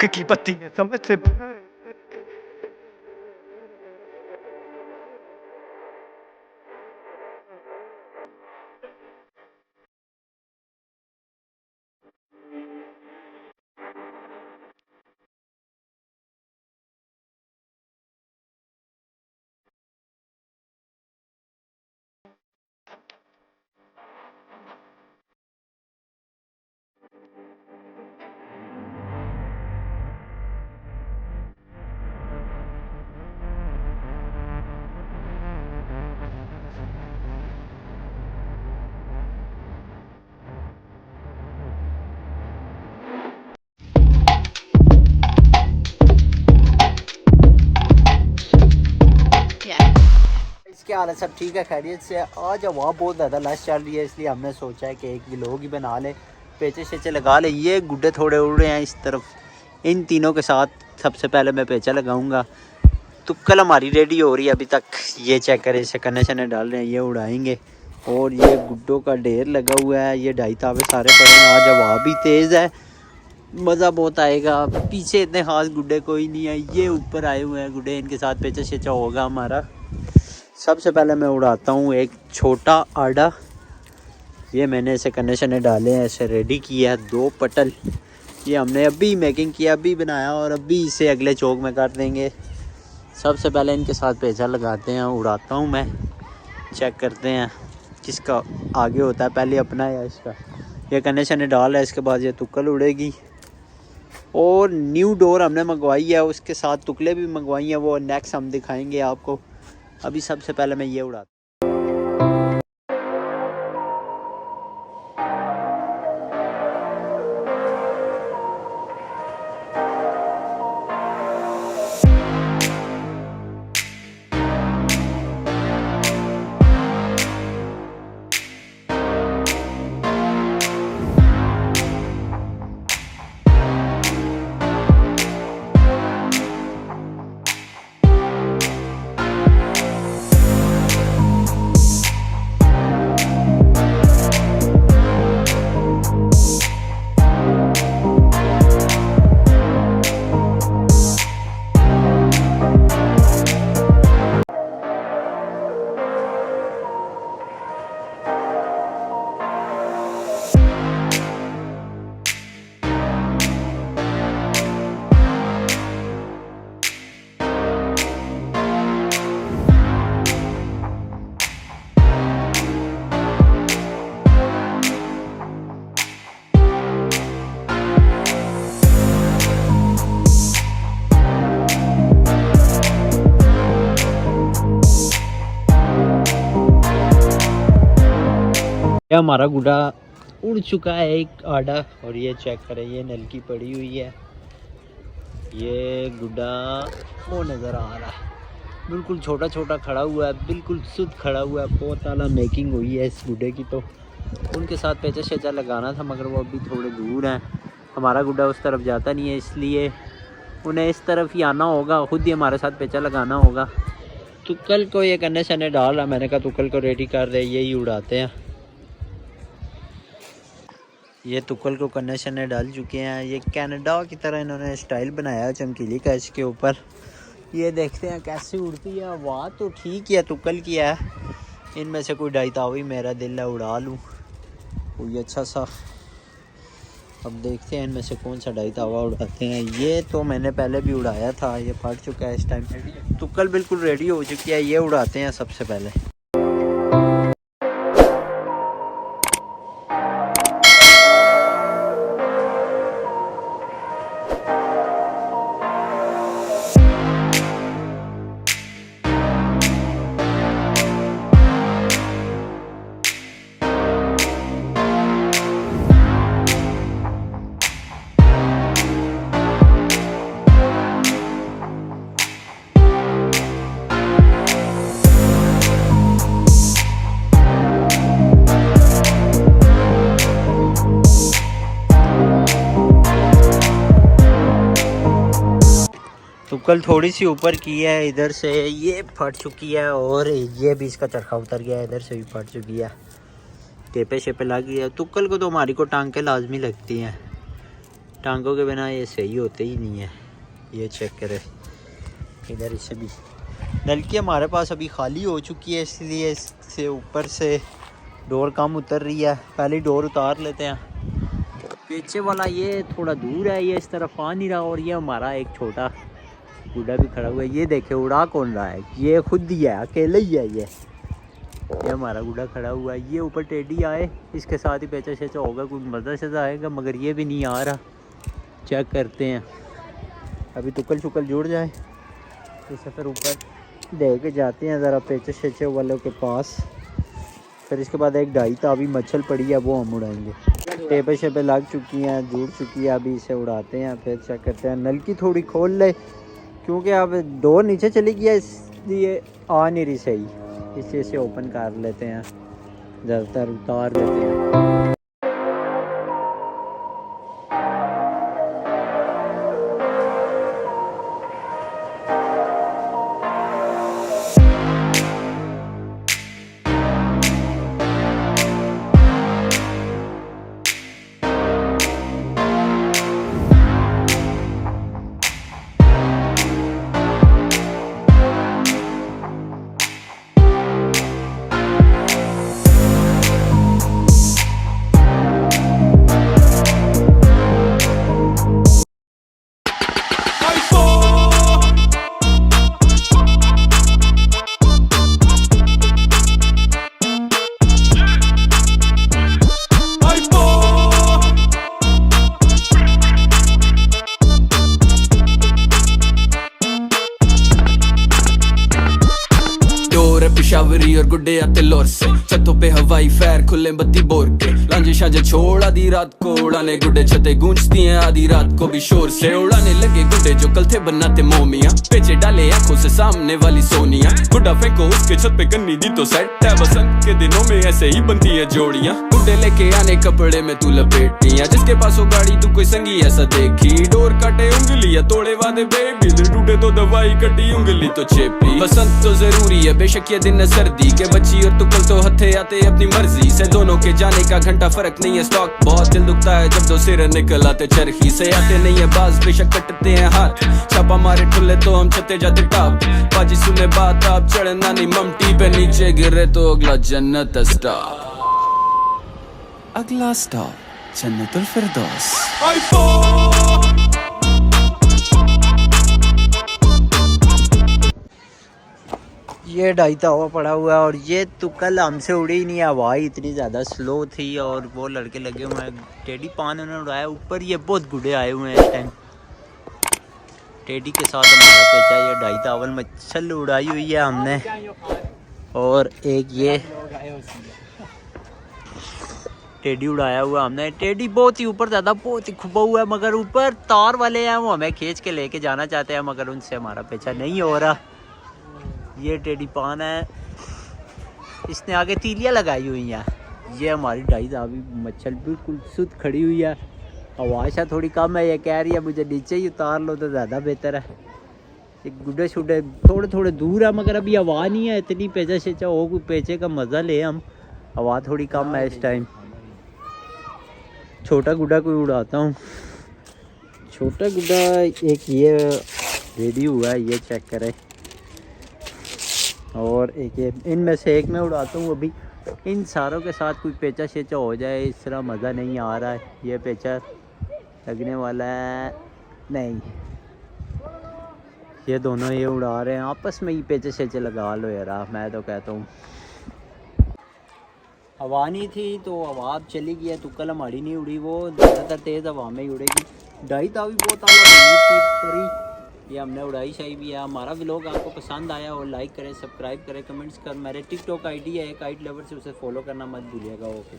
हक की बत्ती है समझ से इसके हाल सब ठीक है, खैरियत से। आज हवा बहुत ज़्यादा लश चल रही है, इसलिए हमने सोचा है कि एक व्लॉग ही बना ले, पेचे शेचे लगा ले। ये गुड्डे थोड़े उड़ रहे हैं इस तरफ, इन तीनों के साथ सबसे पहले मैं पेचा लगाऊंगा। तुक्कल हमारी रेडी हो रही है अभी तक, ये चेक करें, इसे कन्ने शने डाल रहे हैं, ये उड़ाएंगे। और ये गुड्डों का ढेर लगा हुआ है, ये ढाई तावे सारे पड़े हैं। आज हवा भी तेज़ है, मज़ा बहुत आएगा। पीछे इतने खास गुड्डे कोई नहीं है, ये ऊपर आए हुए हैं गुड्डे, इनके साथ पेचा शेचा होगा हमारा। सबसे पहले मैं उड़ाता हूँ एक छोटा आड़ा। ये मैंने इसे कनेक्शन डाले हैं, इसे रेडी किया है। 2 पटल ये हमने अभी मेकिंग किया, अभी बनाया, और अभी इसे अगले चौक में कर देंगे। सबसे पहले इनके साथ पेचा लगाते हैं, उड़ाता हूँ मैं। चेक करते हैं किसका आगे होता है, पहले अपना या इसका। ये कनेक्शन डाल है, इसके बाद ये तुक्कल उड़ेगी। और न्यू डोर हमने मंगवाई है, उसके साथ तुकले भी मंगवाई हैं, वो नेक्स्ट हम दिखाएंगे आपको। अभी सबसे पहले मैं ये उड़ाता है। हमारा गुड्डा उड़ चुका है एक आड़ा, और ये चेक करें, ये नलकी पड़ी हुई है। ये गुड्डा वो नज़र आ रहा है, बिल्कुल छोटा छोटा खड़ा हुआ है, बिल्कुल शुद्ध खड़ा हुआ है। बहुत आला मेकिंग हुई है इस गुड्डे की। तो उनके साथ पेचा शेचा लगाना था, मगर वो अभी थोड़े दूर हैं। हमारा गुड्डा उस तरफ जाता नहीं है, इसलिए उन्हें इस तरफ ही आना होगा, खुद ही हमारे साथ पेचा लगाना होगा। तुक्कल को ये कन्ने शने डाल रहा, मैंने कहा तुक्कल को रेडी कर रहे, यही उड़ाते हैं। ये तुक्कल को कन्ने शने डाल चुके हैं। ये कनाडा की तरह इन्होंने स्टाइल बनाया है चमकीली कैच के ऊपर। ये देखते हैं कैसे उड़ती है। वाह तो ठीक है, तुक्कल किया है। इनमें से कोई ढाई तावी मेरा दिल है उड़ा लूँ कोई अच्छा सा। अब देखते हैं इनमें से कौन सा ढाई तावा उड़ाते हैं। ये तो मैंने पहले भी उड़ाया था, ये फट चुका है इस टाइम। तुक्कल बिल्कुल रेडी हो चुकी है, ये उड़ाते हैं सबसे पहले। तुक्कल थोड़ी सी ऊपर की है इधर से, ये फट चुकी है। और ये भी इसका चरखा उतर गया है, इधर से भी फट चुकी है, टेपे शेपे लग गई है। तुक्कल को तो हमारी को टांग के लाजमी लगती हैं। टांगों के बिना ये सही होते ही नहीं है। ये चेक करें इधर, इससे भी नलकी हमारे पास अभी खाली हो चुकी है, इसलिए इससे ऊपर से डोर कम उतर रही है। पहले डोर उतार लेते हैं। पीछे वाला ये थोड़ा दूर है, ये इस तरफ आ नहीं रहा। और ये हमारा एक छोटा गुड्डा भी खड़ा हुआ है। ये देखे उड़ा कौन रहा है, ये खुद ही है, अकेले ही है। ये हमारा गुड्डा खड़ा हुआ है। ये ऊपर टेडी आए, इसके साथ ही पेचा शेचा होगा, कोई मज़ा शजा आएगा, मगर ये भी नहीं आ रहा। चेक करते हैं, अभी टुकल शुकल जुड़ जाए इसे फिर ऊपर दे के जाते हैं ज़रा पेचे शेचे वालों के पास। फिर इसके बाद एक ढाई तावी मच्छल पड़ी है, वो हम उड़ाएंगे। टेबे शेबे लग चुकी हैं, जुड़ चुकी है, अभी इसे उड़ाते हैं। फिर चेक करते हैं, नलकी थोड़ी खोल ले क्योंकि अब डोर नीचे चली गया, इसलिए आ नहीं रही सही, इसलिए इसे ओपन कर लेते हैं, ज़्यादातर उतार देते हैं। पिशावरी और गुड्डे आते लोर से, छतों पे हवाई फैर, खुले बत्ती बोर के, लांजे शांजे छोड़ आधी रात को उड़ाने गुड्डे, छतें गूंजती हैं आधी रात को भी शोर से। उड़ाने लगे गुड्डे जो कल थे बनाते मोमियां, पेचे डाले आंखों से सामने वाली सोनिया, गुड्डा फेंको उसके छत पे कन्नी दी तो सेट है। बसंत के दिनों में ऐसे ही बनती है जोड़ियां, गुड्डे लेके आने कपड़े में तू लपेटियां, जिसके पास हो गाड़ी तू कोई संगी ऐसा देखी, डोर काटे उंगली तोड़े वादे बेबी, दिल टूटे तो दवाई कटी उंगली तो चेपी। बसंत तो जरूरी है बेशक ये दिन सर्दी के, बच्ची और तू कल तो हथे आते अपनी मर्जी से, दोनों के जाने का घंटा फर्क नहीं है स्टॉक, बहुत दिल दुखता है जब दो सिर निकल आते चरखी से, आते नहीं है बाज बेशक कटते हैं हाथ, छापा मारे ठुल्ले तो हम छते जाते टॉप, बाजी सुने बात आप चढ़ना नहीं ममटी पे, नीचे गिरे तो अगला जन्नत स्टॉप, अगला स्टॉप जन्नतुल फिरदौस। ये ढाईता हुआ पड़ा हुआ है और ये तो कल हमसे उड़ी ही नहीं, हवा इतनी ज़्यादा स्लो थी और वो लड़के लगे हुए हैं, टेडी पान उन्होंने उड़ाया। ऊपर ये बहुत गुड्डे आए हुए हैं इस टाइम, टेडी के साथ हमारा पेचा ये ढाईता अवल मच्छल उड़ाई हुई है हमने, और एक ये टेडी उड़ाया हुआ हमने। टेडी बहुत ही ऊपर ज़्यादा बहुत ही खुबा हुआ है, मगर ऊपर तार वाले हैं वो हमें खींच के लेके जाना चाहते हैं, मगर उनसे हमारा पेचा नहीं हो रहा। ये टेडी पान है, इसने आगे तीलियाँ लगाई हुई हैं। ये हमारी ढाई दावी मच्छल बिल्कुल सुध खड़ी हुई है, आवाज़ थोड़ी कम है, ये कह रही है मुझे नीचे ही उतार लो तो ज़्यादा बेहतर है। ये गुड्डे शुड्डे थोड़े थोड़े दूर है, मगर अभी हवा नहीं है इतनी, पेचा शेचा हो कोई पेचे का मज़ा ले हम, हवा थोड़ी कम है इस टाइम। छोटा गुड्डा कोई उड़ाता हूँ, छोटा गुड्डा एक ये रेडी हुआ है, ये चेक करें, और एक ये इनमें से एक मैं उड़ाता हूँ अभी। इन सारों के साथ कोई पेचा शेचा हो जाए, इस तरह मज़ा नहीं आ रहा है। ये पेचा लगने वाला है नहीं, ये दोनों ये उड़ा रहे हैं आपस में ही, पेचे शेचे लगा लो यार, मैं तो कहता हूँ। हवा नहीं थी तो हवा अब चली गई है, तो कल हमारी नहीं उड़ी, वो ज़्यादातर तेज़ हवा में ही उड़ेगी। ढाई तावी बहुत आला, ये हमने उड़ाई शाही भी है। हमारा व्लॉग आपको पसंद आया हो, लाइक करें, सब्सक्राइब करें, कमेंट्स कर, मेरे टिकटॉक आईडी है एक आइट लवर से, उसे फॉलो करना मत भूलिएगा। ओके।